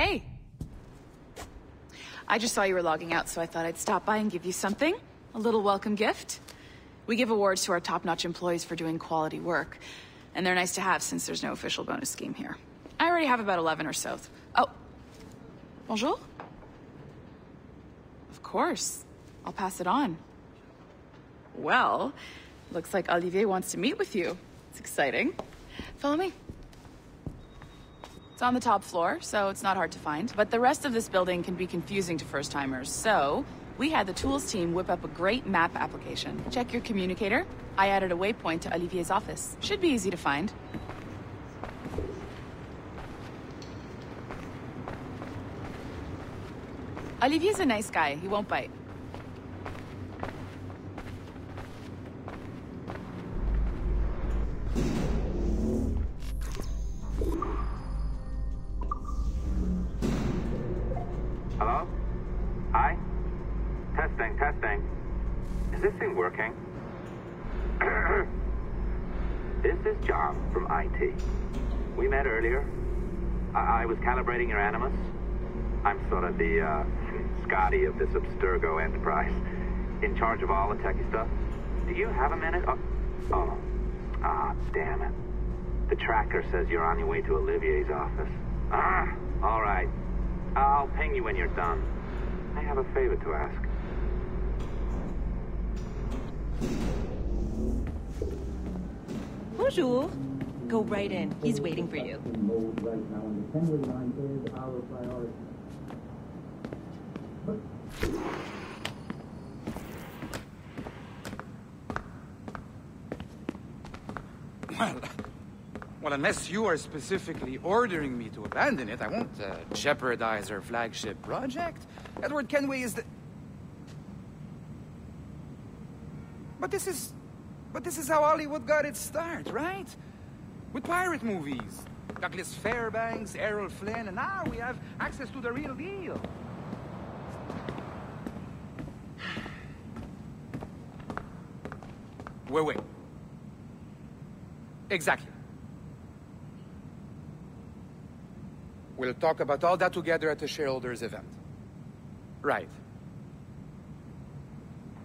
Hey! I just saw you were logging out, so I thought I'd stop by and give you something. A little welcome gift. We give awards to our top-notch employees for doing quality work. And they're nice to have since there's no official bonus scheme here. I already have about 11 or so. Oh. Bonjour? Of course. I'll pass it on. Well, looks like Olivier wants to meet with you. It's exciting. Follow me. It's on the top floor, so it's not hard to find. But the rest of this building can be confusing to first-timers, so we had the tools team whip up a great map application. Check your communicator. I added a waypoint to Olivier's office. Should be easy to find. Olivier's a nice guy. He won't bite. Hello? Hi? Testing, testing. Is this thing working? This is John from IT. We met earlier. I was calibrating your Animus. I'm sort of the, Scotty of this Abstergo enterprise. In charge of all the techie stuff. Do you have a minute? Oh. Ah, damn it. The tracker says you're on your way to Olivier's office. All right. I'll ping you when you're done. I have a favor to ask. Bonjour. Go right in. He's waiting for you. Right now, and the Kenway line is our priority. Well, unless you are specifically ordering me to abandon it, I won't jeopardize our flagship project. Edward Kenway is the... But this is how Hollywood got its start, right? With pirate movies. Douglas Fairbanks, Errol Flynn, and now we have access to the real deal. Wait. Exactly. We'll talk about all that together at the shareholders event. Right.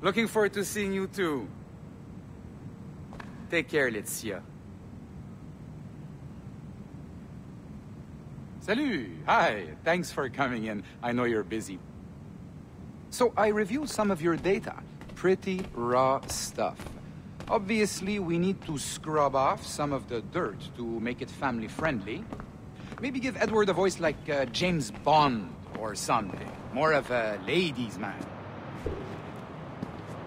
Looking forward to seeing you too. Take care, Laetitia. Salut! Hi! Thanks for coming in. I know you're busy. So I reviewed some of your data. Pretty raw stuff. Obviously, we need to scrub off some of the dirt to make it family-friendly. Maybe give Edward a voice like James Bond or something. More of a ladies' man.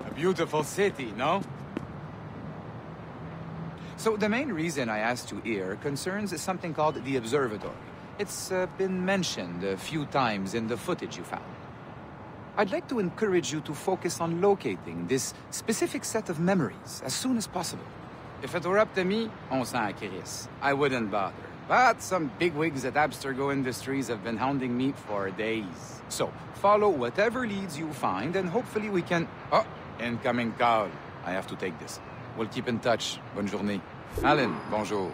A beautiful city, no? So the main reason I asked you here concerns something called the Observatory. It's been mentioned a few times in the footage you found. I'd like to encourage you to focus on locating this specific set of memories as soon as possible. If it were up to me, on s'en crisse. I wouldn't bother. But some bigwigs at Abstergo Industries have been hounding me for days. So, follow whatever leads you find, and hopefully we can... Oh, incoming call. I have to take this. We'll keep in touch. Bonne journée. Alan, bonjour.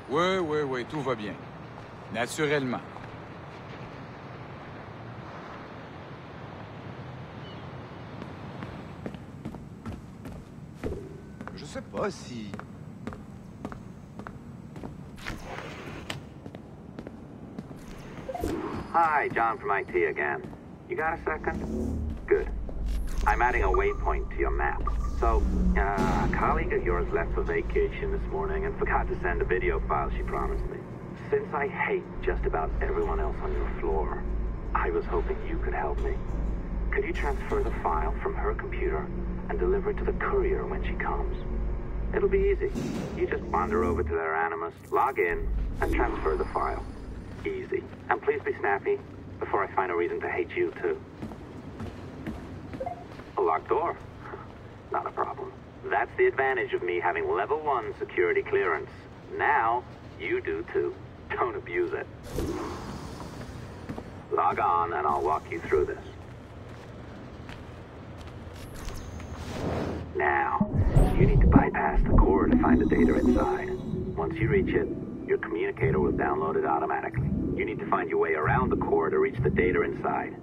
Oui, tout va bien. Naturellement. Je sais pas si... Hi, John from IT again. You got a second? Good. I'm adding a waypoint to your map. So, a colleague of yours left for vacation this morning and forgot to send a video file she promised me. Since I hate just about everyone else on your floor, I was hoping you could help me. Could you transfer the file from her computer and deliver it to the courier when she comes? It'll be easy. You just wander over to their Animus, log in, and transfer the file. Easy. And please be snappy before I find a reason to hate you, too. A locked door? Not a problem. That's the advantage of me having level 1 security clearance. Now, you do, too. Don't abuse it. Log on, and I'll walk you through this. Now, you need to bypass the core to find the data inside. Once you reach it, your communicator will download it automatically. You need to find your way around the core to reach the data inside.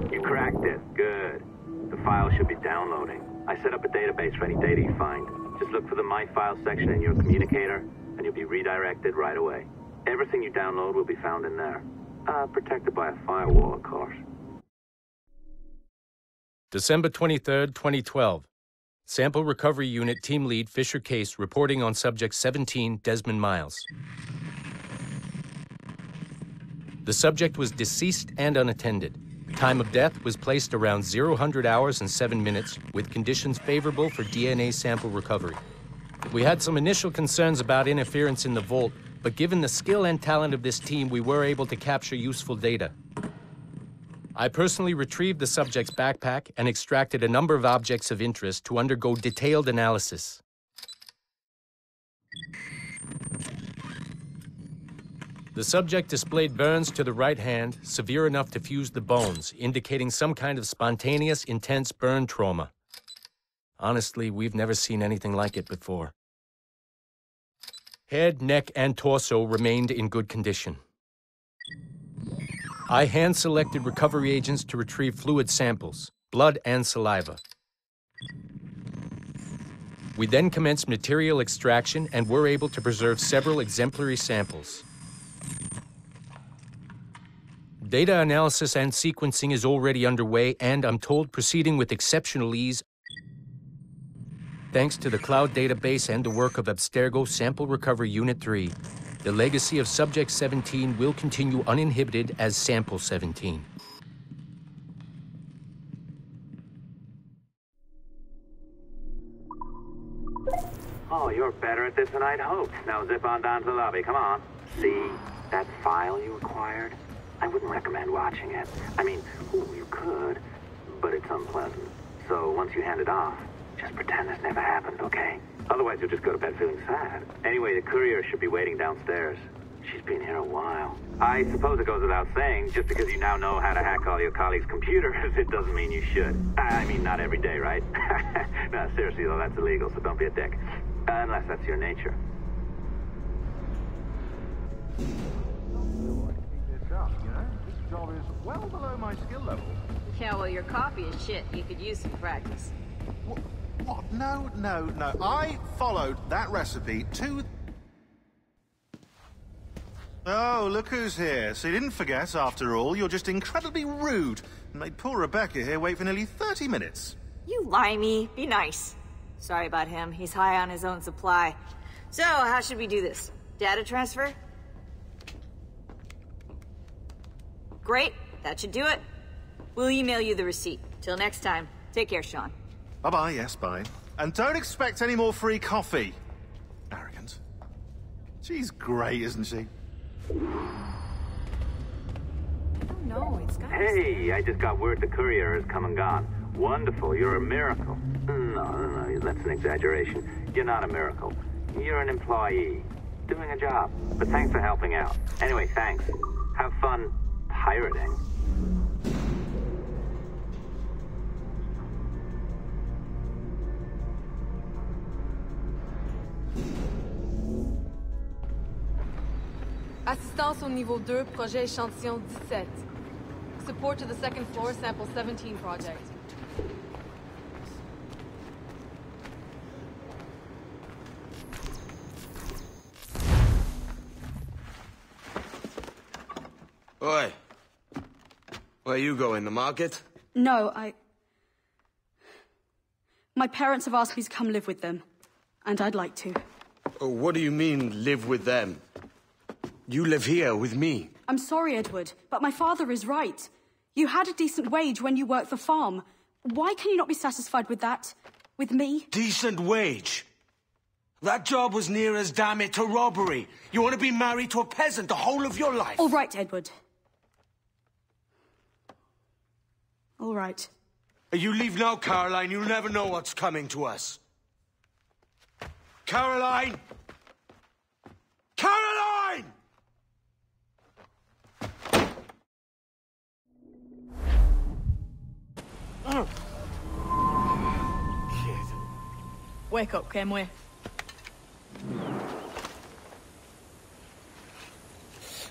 You cracked it. Good. The file should be downloading. I set up a database for any data you find. Just look for the My Files section in your communicator, and you'll be redirected right away. Everything you download will be found in there. Protected by a firewall, of course. December 23rd, 2012. Sample Recovery Unit Team Lead Fisher Case reporting on Subject 17, Desmond Miles. The subject was deceased and unattended. Time of death was placed around 00 hours and 7 minutes, with conditions favorable for DNA sample recovery. We had some initial concerns about interference in the vault, but given the skill and talent of this team, we were able to capture useful data. I personally retrieved the subject's backpack and extracted a number of objects of interest to undergo detailed analysis. The subject displayed burns to the right hand, severe enough to fuse the bones, indicating some kind of spontaneous, intense burn trauma. Honestly, we've never seen anything like it before. Head, neck, and torso remained in good condition. I hand-selected recovery agents to retrieve fluid samples, blood and saliva. We then commenced material extraction and were able to preserve several exemplary samples. Data analysis and sequencing is already underway, and I'm told proceeding with exceptional ease thanks to the cloud database and the work of Abstergo Sample Recovery Unit 3. The legacy of Subject 17 will continue uninhibited as Sample 17. Oh, you're better at this than I'd hoped. Now zip on down to the lobby, come on. See that file you acquired? I wouldn't recommend watching it. I mean, you could, but it's unpleasant. So once you hand it off, just pretend this never happened, okay? Otherwise you'll just go to bed feeling sad. Anyway, the courier should be waiting downstairs. She's been here a while. I suppose it goes without saying, just because you now know how to hack all your colleagues' computers, it doesn't mean you should. I mean, not every day, right? No, seriously though, that's illegal, so don't be a dick. Unless that's your nature. This job is well below my skill level. Yeah, well, your copy is shit. You could use some practice. What? No. I followed that recipe to... Oh, look who's here. So you didn't forget, after all. You're just incredibly rude. And made poor Rebecca here wait for nearly 30 minutes. You limey. Be nice. Sorry about him. He's high on his own supply. So, how should we do this? Data transfer? Great. That should do it. We'll email you the receipt. Till next time. Take care, Sean. Bye-bye, yes, bye. And don't expect any more free coffee. Arrogant. She's great, isn't she? No, it's got. Hey, I just got word the courier has come and gone. Wonderful, you're a miracle. No, that's an exaggeration. You're not a miracle. You're an employee, doing a job. But thanks for helping out. Anyway, thanks. Have fun pirating. Assistance au niveau 2, projet échantillon 17. Support to the second floor, sample 17 project. Oi. Where you going, the market? No, my parents have asked me to come live with them, and I'd like to. Oh, what do you mean, live with them? You live here with me. I'm sorry, Edward, but my father is right. You had a decent wage when you worked the farm. Why can you not be satisfied with that? With me? Decent wage? That job was near as, damn it, to robbery. You want to be married to a peasant the whole of your life? All right, Edward. All right. You leave now, Caroline. You'll never know what's coming to us. Caroline! Kid. Wake up, Kenway.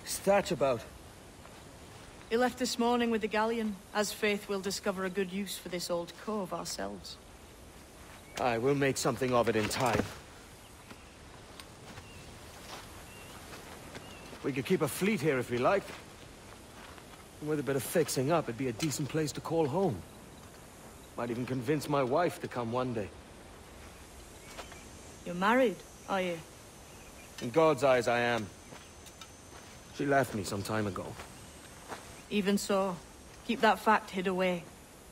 What's that about? He left this morning with the galleon, as faith we'll discover a good use for this old cove ourselves. Aye, we'll make something of it in time. We could keep a fleet here if we liked. And with a bit of fixing up, it'd be a decent place to call home. Might even convince my wife to come one day. You're married, are you? In God's eyes, I am. She left me some time ago. Even so, keep that fact hid away.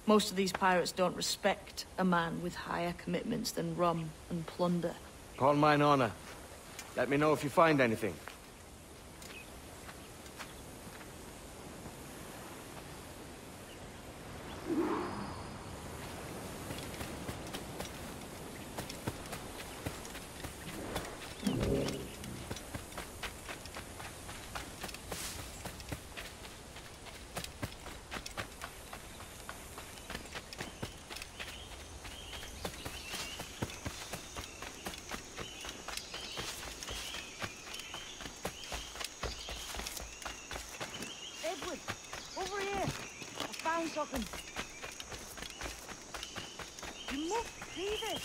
Most of these pirates don't respect a man with higher commitments than rum and plunder. Call mine honor. Let me know if you find anything. Edward, over here. I found something. You must see this.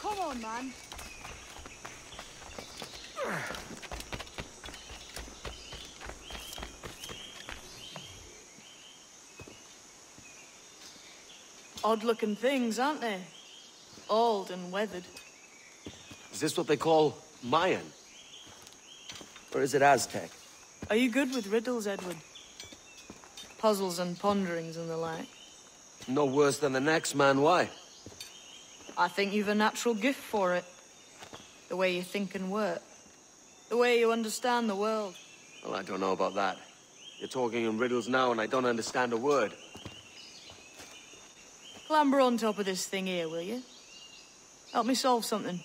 Come on, man. Odd-looking things, aren't they? Old and weathered. Is this what they call Mayan? Or is it Aztec? Are you good with riddles, Edward? Puzzles and ponderings and the like? No worse than the next man, why? I think you've a natural gift for it. The way you think and work. The way you understand the world. Well, I don't know about that. You're talking in riddles now and I don't understand a word. Clamber on top of this thing here, will you? Help me solve something.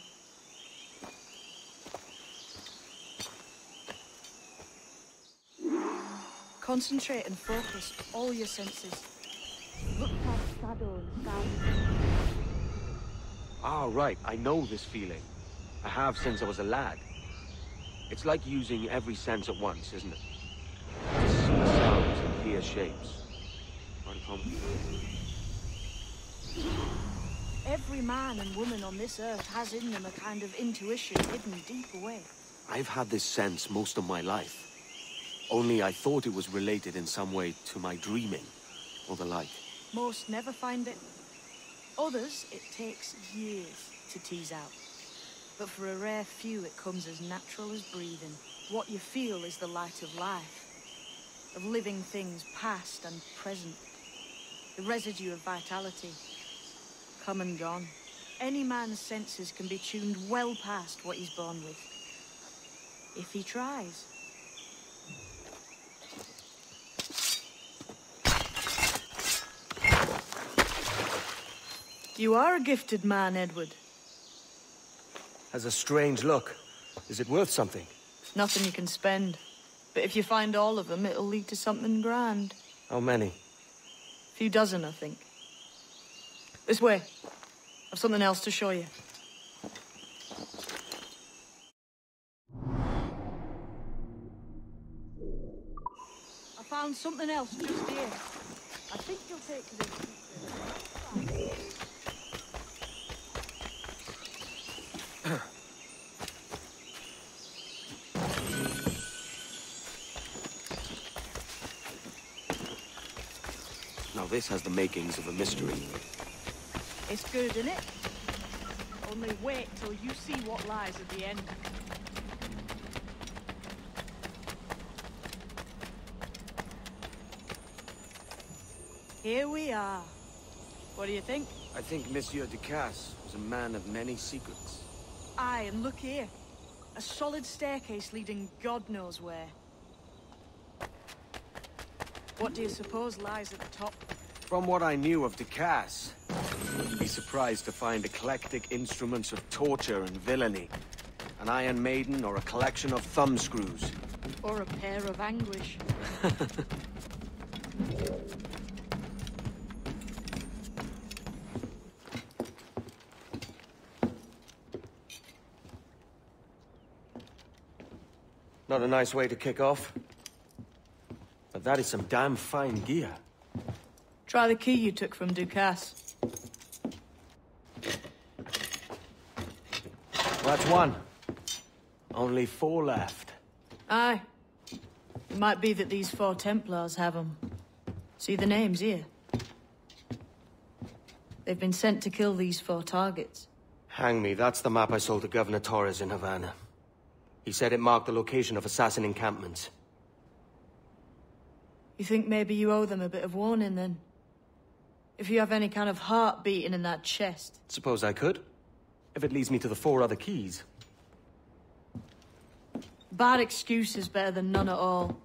Concentrate and focus all your senses. Look past shadow and sound. Ah, right. I know this feeling. I have since I was a lad. It's like using every sense at once, isn't it? To see sounds and hear shapes. Right, Tom? Every man and woman on this earth has in them a kind of intuition hidden deep away. I've had this sense most of my life. Only I thought it was related in some way to my dreaming, or the like. Most never find it. Others, it takes years to tease out. But for a rare few, it comes as natural as breathing. What you feel is the light of life, of living things past and present. The residue of vitality, come and gone. Any man's senses can be tuned well past what he's born with, if he tries. You are a gifted man, Edward. Has a strange look. Is it worth something? Nothing you can spend. But if you find all of them, it'll lead to something grand. How many? A few dozen, I think. This way. I've something else to show you. I found something else just here. I think you'll take to this. Now this has the makings of a mystery. It's good, isn't it? Only wait till you see what lies at the end. Here we are. What do you think? I think Monsieur Ducasse was a man of many secrets. Aye, and look here. A solid staircase leading God knows where. What do you suppose lies at the top? From what I knew of Ducasse, I wouldn't be surprised to find eclectic instruments of torture and villainy. An Iron Maiden or a collection of thumbscrews. Or a pair of anguish. Not a nice way to kick off. But that is some damn fine gear. Try the key you took from Ducasse. That's one. Only 4 left. Aye. It might be that these 4 Templars have them. See the names here? They've been sent to kill these 4 targets. Hang me, that's the map I sold to Governor Torres in Havana. He said it marked the location of assassin encampments. You think maybe you owe them a bit of warning, then? If you have any kind of heart beating in that chest. Suppose I could. If it leads me to the 4 other keys. Bad excuse is better than none at all.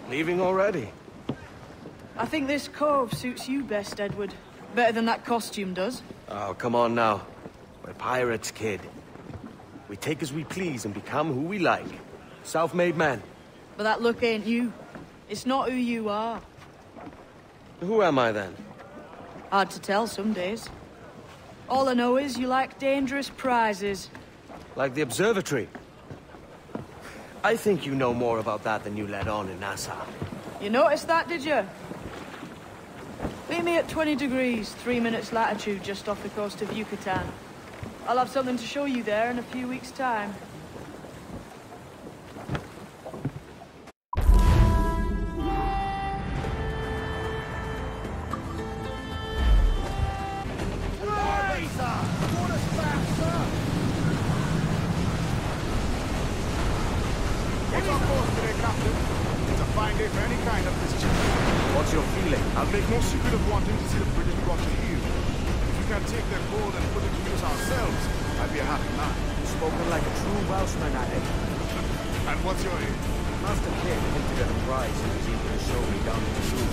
Leaving already? I think this cove suits you best, Edward. Better than that costume does. Oh, come on now. We're pirates, kid. We take as we please and become who we like. Self-made men. But that look ain't you. It's not who you are. Who am I, then? Hard to tell some days. All I know is you like dangerous prizes. Like the Observatory. I think you know more about that than you let on in Nassau. You noticed that, did you? Meet me at 20 degrees, 3 minutes latitude, just off the coast of Yucatan. I'll have something to show you there in a few weeks' time. What's your feeling? I'll make no secret of wanting to see the British brought to heel. If we can take their gold and put it to use ourselves, I'd be a happy man. Spoken like a true Welshman, Addy. And what's your aim? Master Kidd hinted at a prize and was eager to show me down to the room.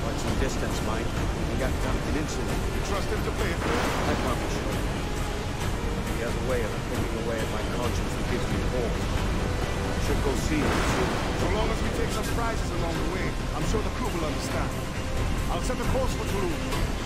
Quite some distance, mind. We got down the peninsula. You trust him to play it fair? I can't be sure. He has a way of picking away at my conscience that gives me pause. Should go see him soon. So long as we take some prizes along the way, I'm sure the crew will understand. I'll set a course for Toulouse.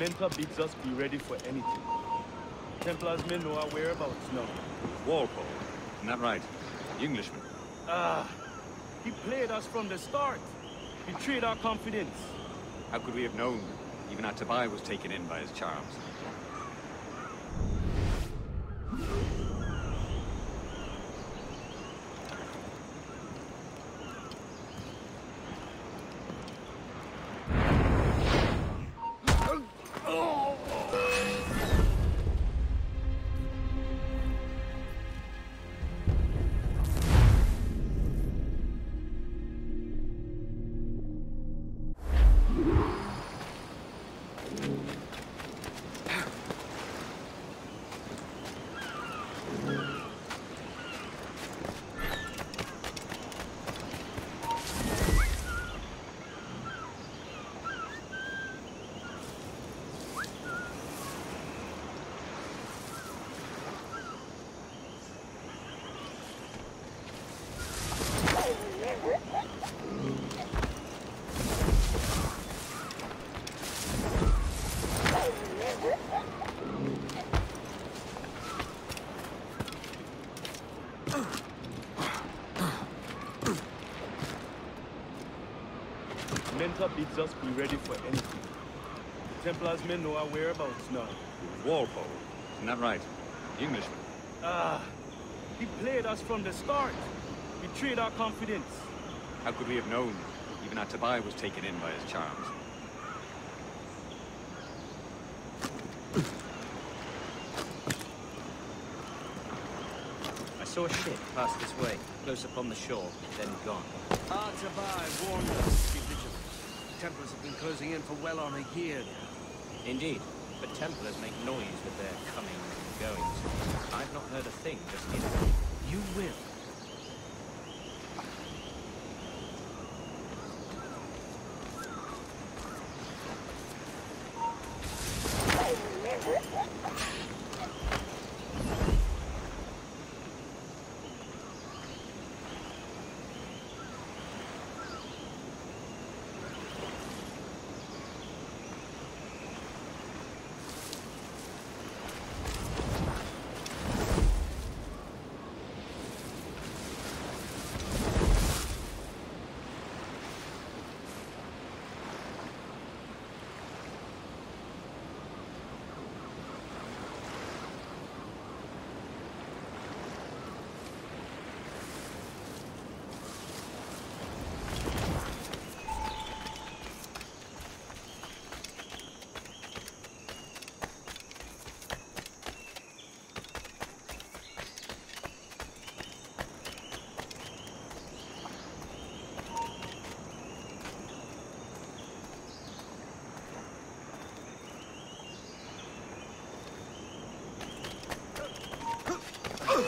Mentor bids us be ready for anything. Templars may know our whereabouts now. Walpole, isn't that right? The Englishman. He played us from the start. Betrayed our confidence. How could we have known? Even our Tobias was taken in by his charms. Mentor bids us be ready for anything. Templars may know our whereabouts now. Walpole, isn't that right? The Englishman. He played us from the start. Betrayed our confidence. How could we have known? Even our Tobias was taken in by his charms. I saw a ship pass this way, close upon the shore, then gone. Our Tobias warned us to be vigilant. Templars have been closing in for well on a year now. Indeed, but Templars make noise with their comings and goings. I've not heard a thing just yet. You will.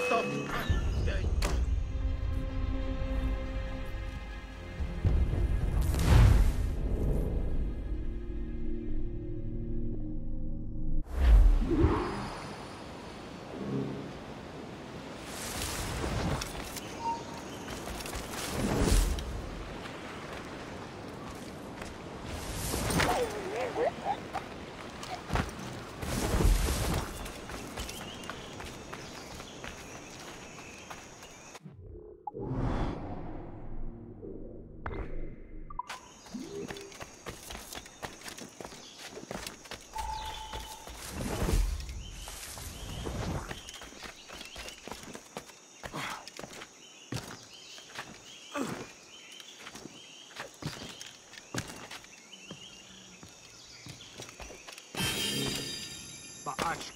Stop!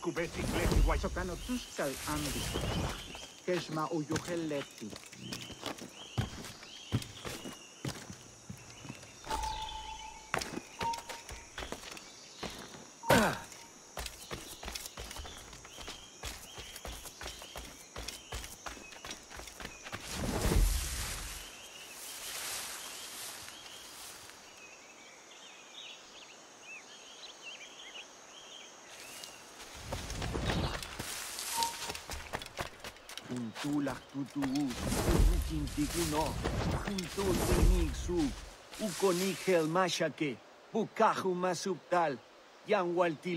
Kubeti gleti waisokano tuskal ambi. Kesma uyoheleti. Tulak tutuus, ukintikino, untul winig su, ukonigel mashake, bukahu masuptal, Yang walti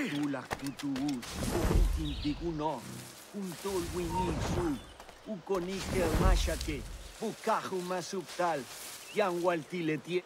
Tulak tutuus, ukintikunok, untol winisu, ukonikel mashake, bukahu masuptal, yang waltiletie.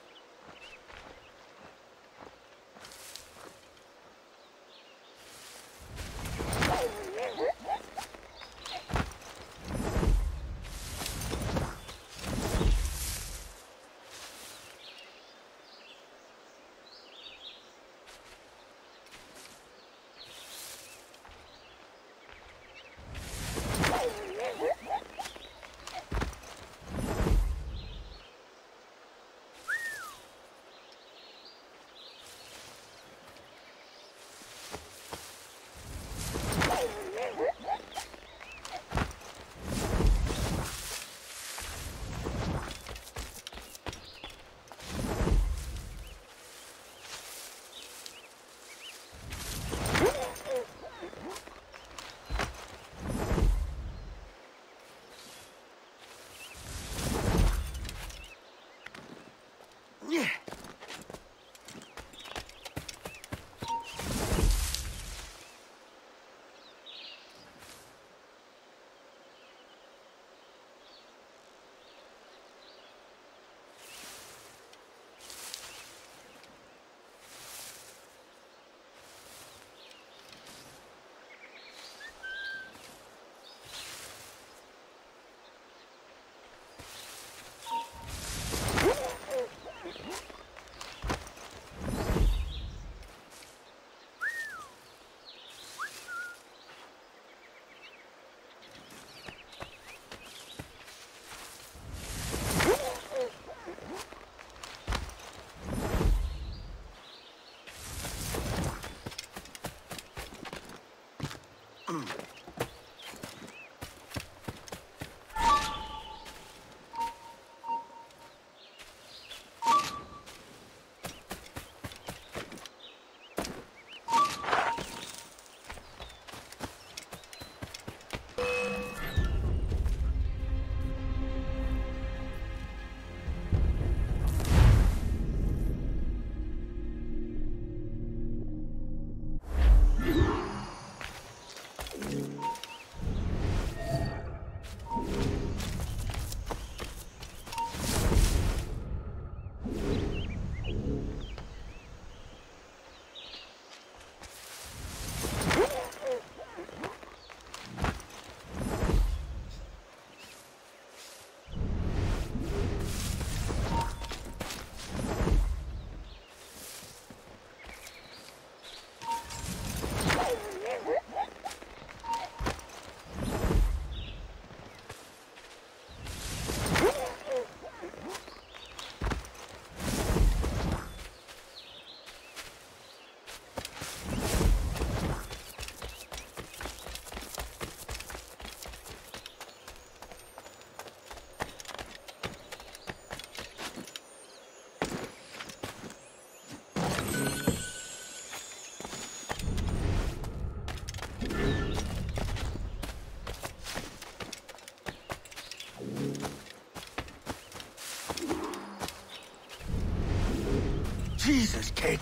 Jesus, kid!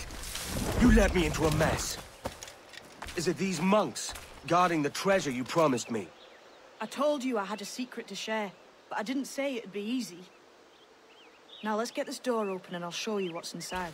You led me into a mess. Is it these monks guarding the treasure you promised me? I told you I had a secret to share, but I didn't say it'd be easy. Now let's get this door open and I'll show you what's inside.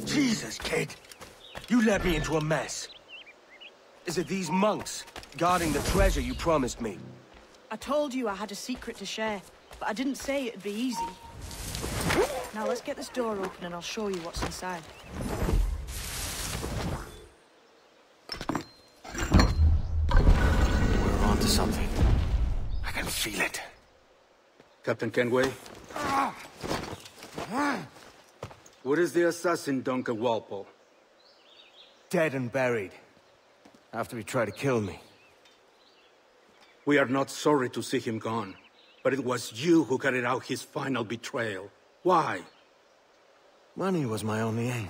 Jesus, kid! You led me into a mess. Is it these monks guarding the treasure you promised me? I told you I had a secret to share, but I didn't say it'd be easy. Now let's get this door open and I'll show you what's inside. We're onto something. I can feel it. Captain Kenway? Where is the assassin, Duncan Walpole? Dead and buried. After he tried to kill me. We are not sorry to see him gone, but it was you who carried out his final betrayal. Why? Money was my only aim.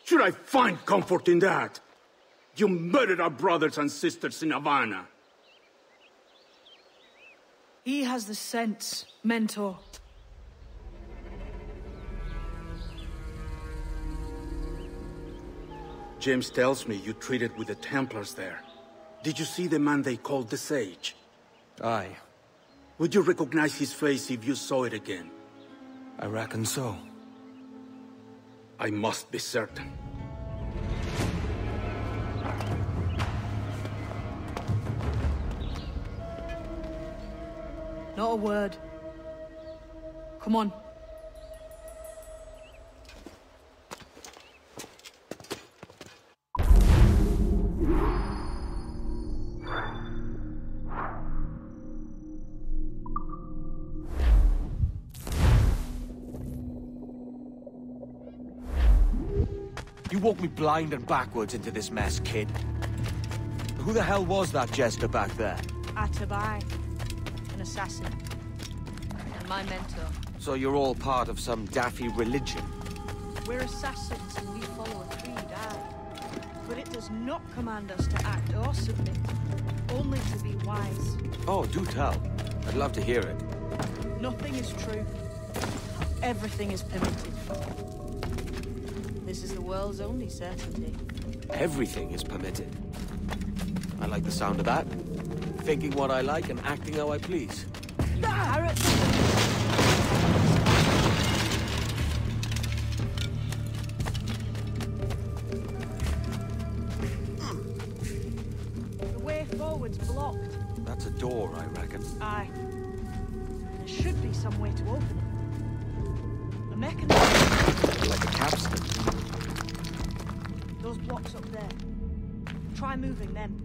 Should I find comfort in that? You murdered our brothers and sisters in Havana. He has the sense, Mentor. James tells me you traded with the Templars there. Did you see the man they called the Sage? Aye. Would you recognize his face if you saw it again? I reckon so. I must be certain. Not a word. Come on. You walked me blind and backwards into this mess, kid. Who the hell was that jester back there? Atabai, an assassin, and my mentor. So you're all part of some daffy religion? We're assassins and we follow a creed, aye. But it does not command us to act or submit, only to be wise. Oh, do tell. I'd love to hear it. Nothing is true. Everything is permitted. This is the world's only certainty. Everything is permitted. I like the sound of that. Thinking what I like and acting how I please. The way forward's blocked. That's a door, I reckon. Aye. There should be some way to open it. A mechanism. Like a capstan. Those blocks up there. Try moving them.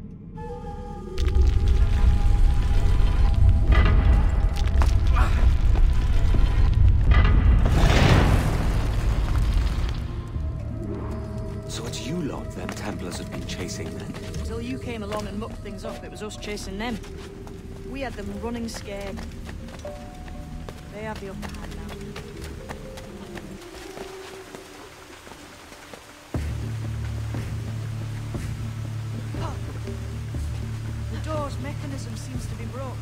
So it's you lot them Templars have been chasing then? Until you came along and mucked things up, it was us chasing them. We had them running scared. They have the upper hand now. The door's mechanism seems to be broke.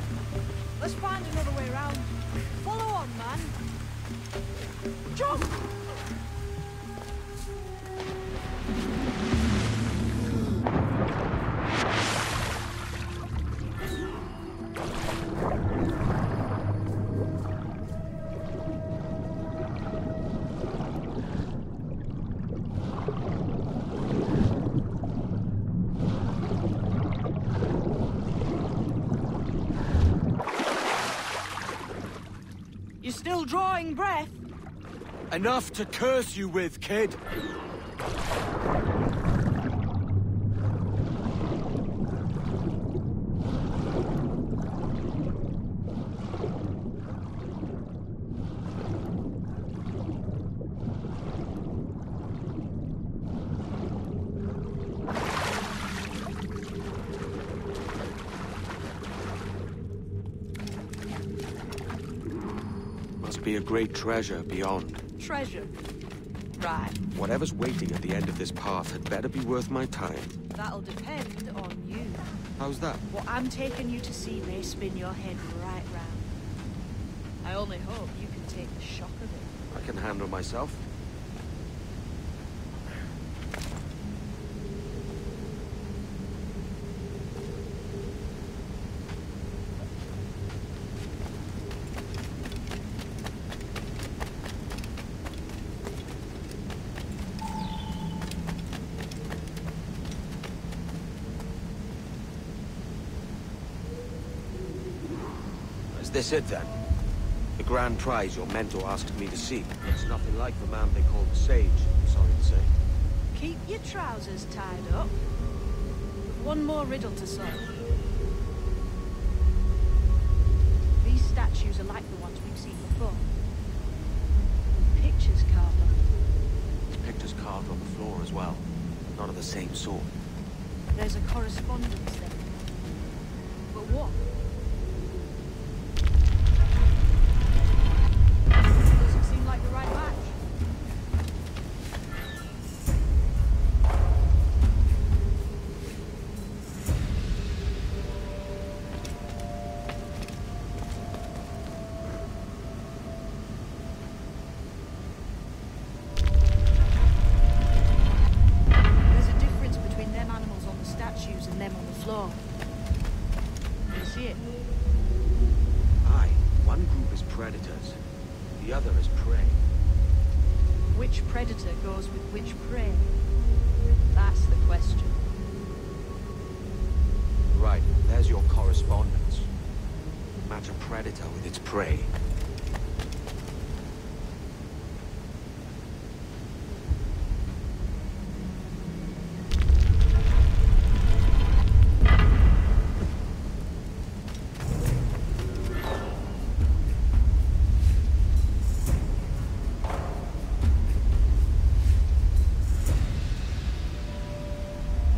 Let's find another way around. Follow on, man. Jump! You're still drawing breath? Enough to curse you with, kid! Must be a great treasure beyond. Treasure. Right. Whatever's waiting at the end of this path had better be worth my time. That'll depend on you. How's that? What I'm taking you to see may spin your head right round. I only hope you can take the shock of it. I can handle myself. Is this it then? The grand prize your mentor asked me to seek. It's nothing like the man they call the Sage, I'm sorry to say. Keep your trousers tied up. With one more riddle to solve. These statues are like the ones we've seen before. Pictures carved on them. There's pictures carved on the floor as well. None of the same sort. There's a correspondence there. But what? Doesn't seem like the right match. There's a difference between them animals on the statues and them on the floor. You see it? Aye, one group is predators, the other is prey. Which predator goes with which prey? That's the question. Right, there's your correspondence. Match a predator with its prey.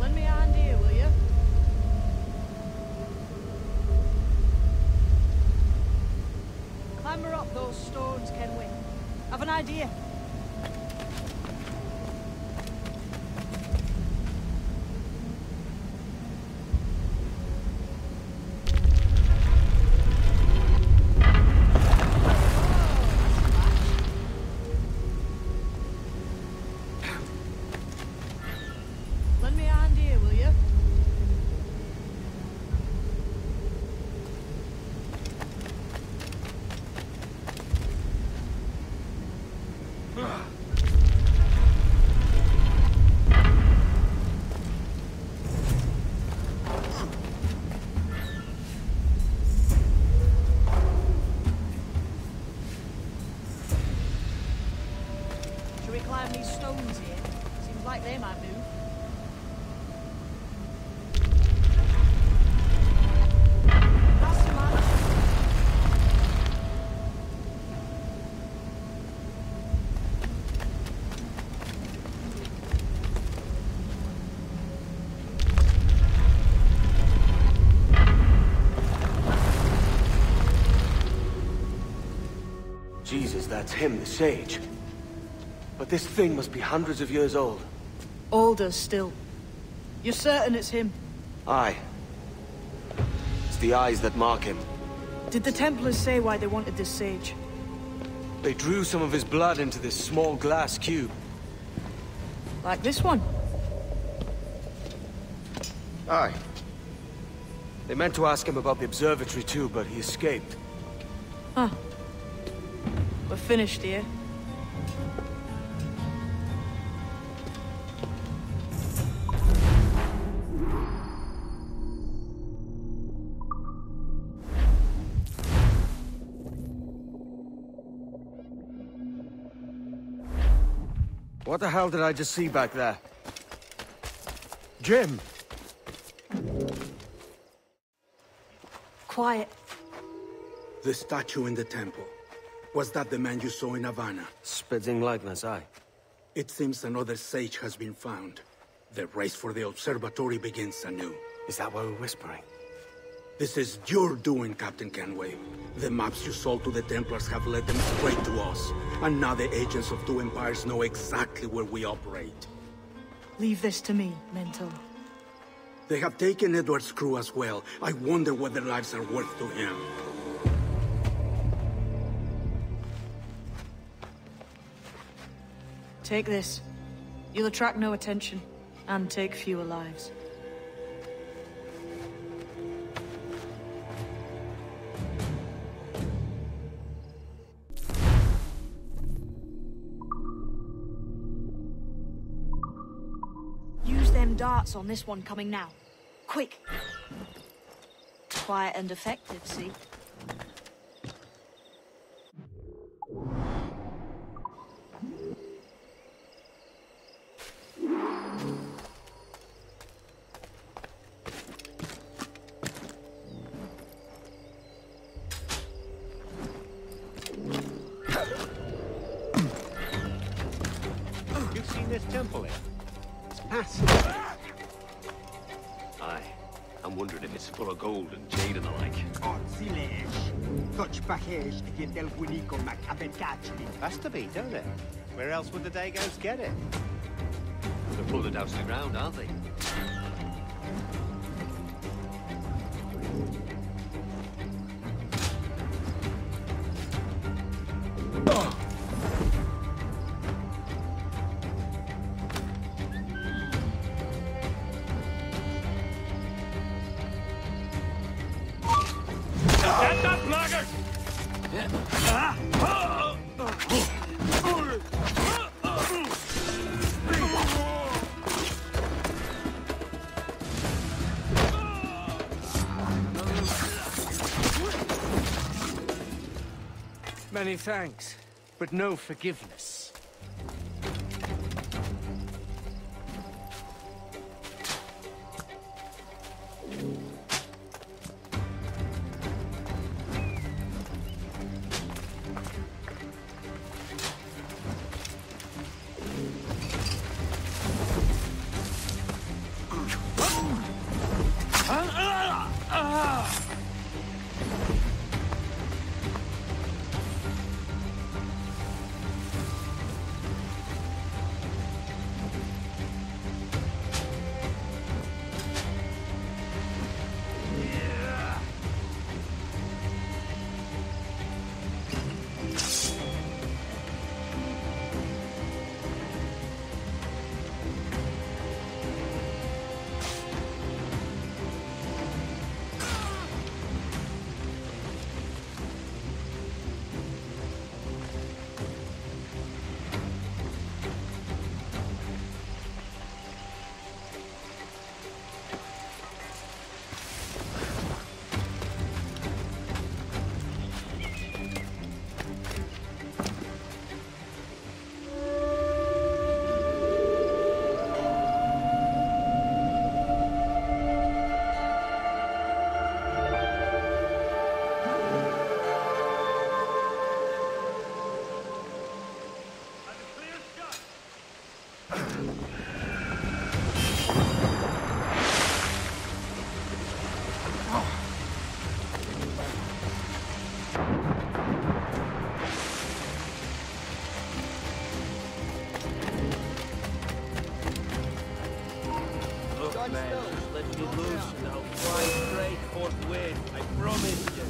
Lend me a hand here, will you? Clamber up those stones, Kenway. Have an idea. Lend me a hand here, will you? like they might move. Jesus, that's him, the sage. But this thing must be hundreds of years old. Older still. You're certain it's him? Aye. It's the eyes that mark him. Did the Templars say why they wanted this sage? They drew some of his blood into this small glass cube. Like this one? Aye. They meant to ask him about the observatory too, but he escaped. Huh. We're finished here. What the hell did I just see back there? Jim! Quiet. The statue in the temple. Was that the man you saw in Havana? Spitting likeness, aye. It seems another sage has been found. The race for the Observatory begins anew. Is that why we're whispering? This is your doing, Captain Kenway. The maps you sold to the Templars have led them straight to us. And now the agents of two empires know exactly where we operate. Leave this to me, Mental. They have taken Edward's crew as well. I wonder what their lives are worth to him. Take this. You'll attract no attention, and take fewer lives. Use them darts on this one coming now. Quick! Quiet and effective, see? You've seen this temple here? It's massive. Aye. I'm wondering if it's full of gold and jade and the like. Has to be, don't it? Where else would the Dagos get it? They're pulling it down to the ground, aren't they? Many thanks, but no forgiveness. I promise you.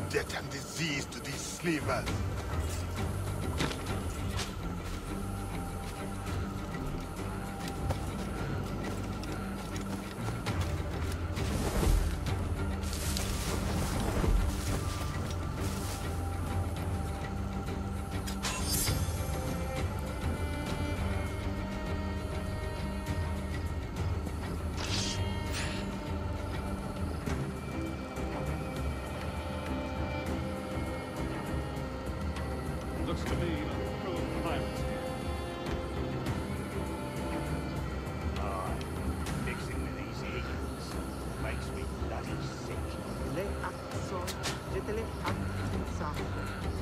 Death and disease to these slavers. Looks to me like a crew of pirates here. Mixing with these eagles makes me bloody sick.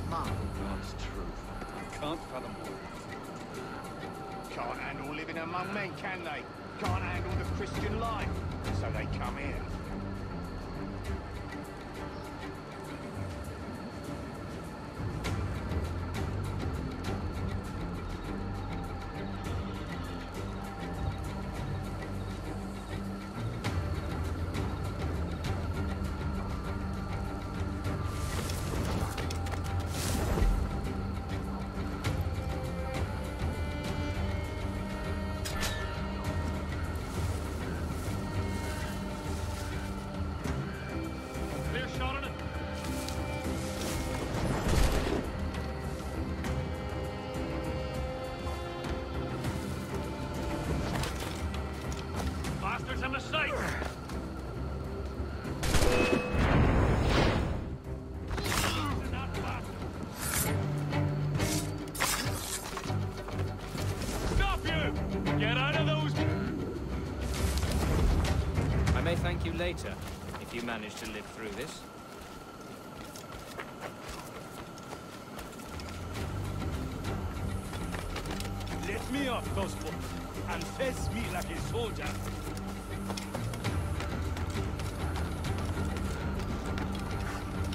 God's truth. I can't fathom more. Can't handle living among men, can they? Can't handle the Christian life, so they come here. Clear shot on it. Bastards, a mistake. Stop you! Get out of those. I may thank you later, if you manage to live through this. Let me off those folks and face me like a soldier.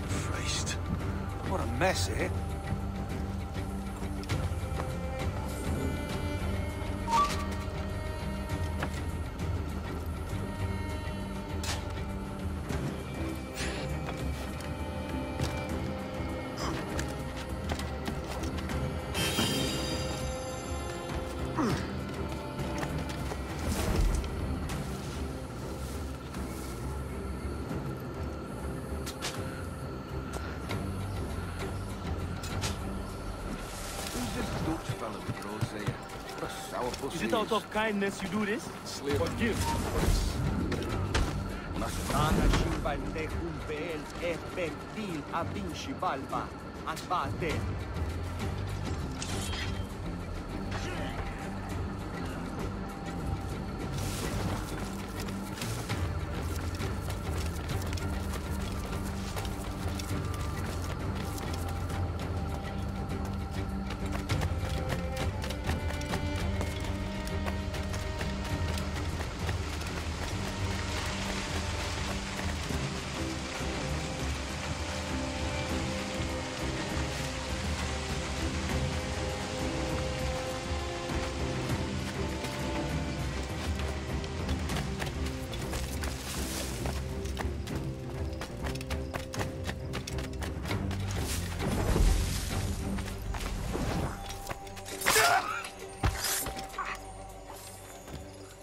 Christ. What a mess, eh? Is it out of kindness you do this? Forgive.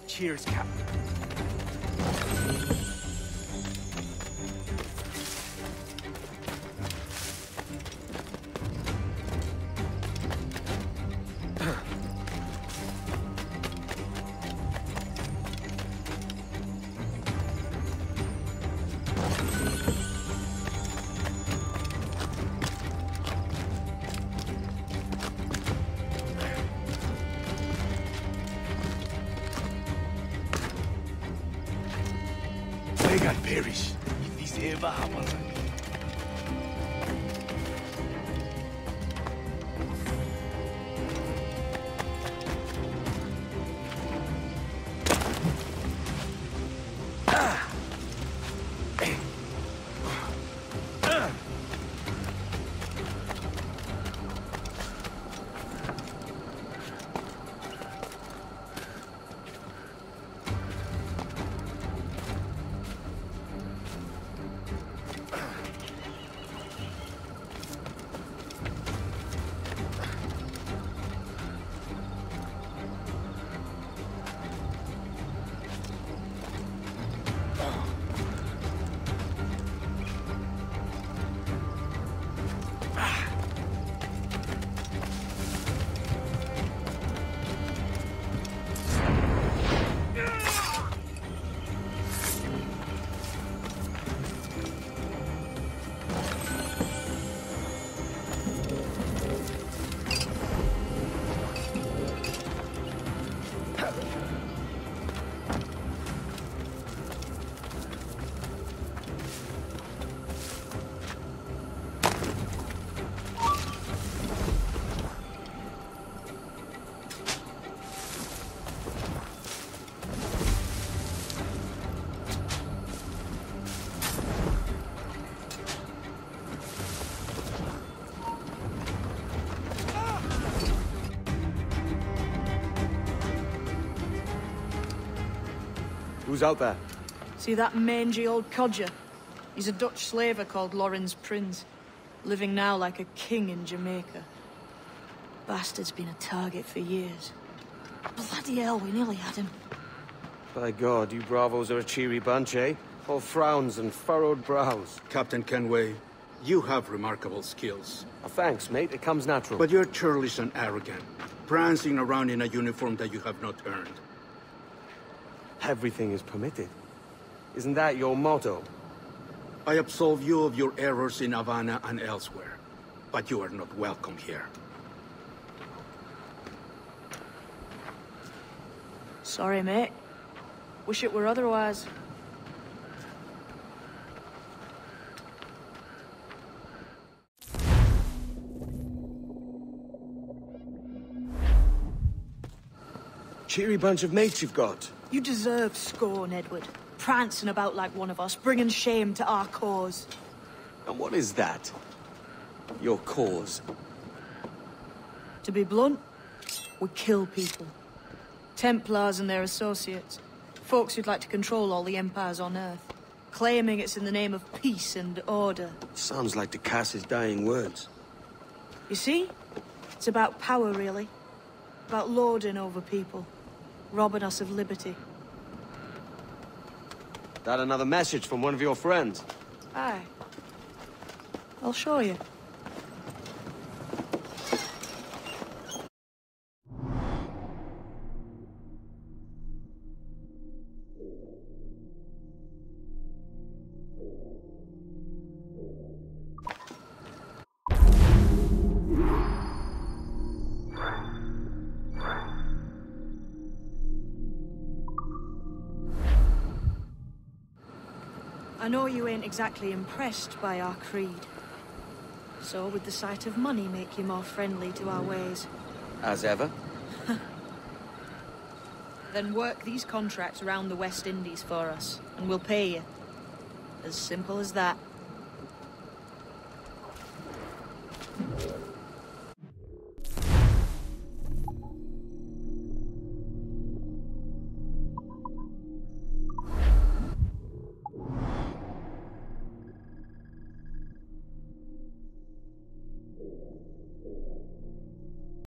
Cheers, Captain. They got perish if this ever happens again. Who's out there? See that mangy old codger? He's a Dutch slaver called Lawrence Prins, living now like a king in Jamaica. Bastard's been a target for years. Bloody hell, we nearly had him. By God, you bravos are a cheery bunch, eh? All frowns and furrowed brows. Captain Kenway, you have remarkable skills. Thanks, mate. It comes natural. But you're churlish and arrogant, prancing around in a uniform that you have not earned. Everything is permitted. Isn't that your motto? I absolve you of your errors in Havana and elsewhere, but you are not welcome here. Sorry, mate. Wish it were otherwise. Cheery bunch of mates you've got. You deserve scorn, Edward. Prancing about like one of us, bringing shame to our cause. And what is that? Your cause? To be blunt, we kill people. Templars and their associates. Folks who'd like to control all the empires on Earth. Claiming it's in the name of peace and order. Sounds like Ducass's dying words. You see? It's about power, really. About lording over people. Robbing us of liberty. That another message from one of your friends? Aye. I'll show you. I know you ain't exactly impressed by our creed. So would the sight of money make you more friendly to our ways? As ever. Then work these contracts around the West Indies for us, and we'll pay you. As simple as that.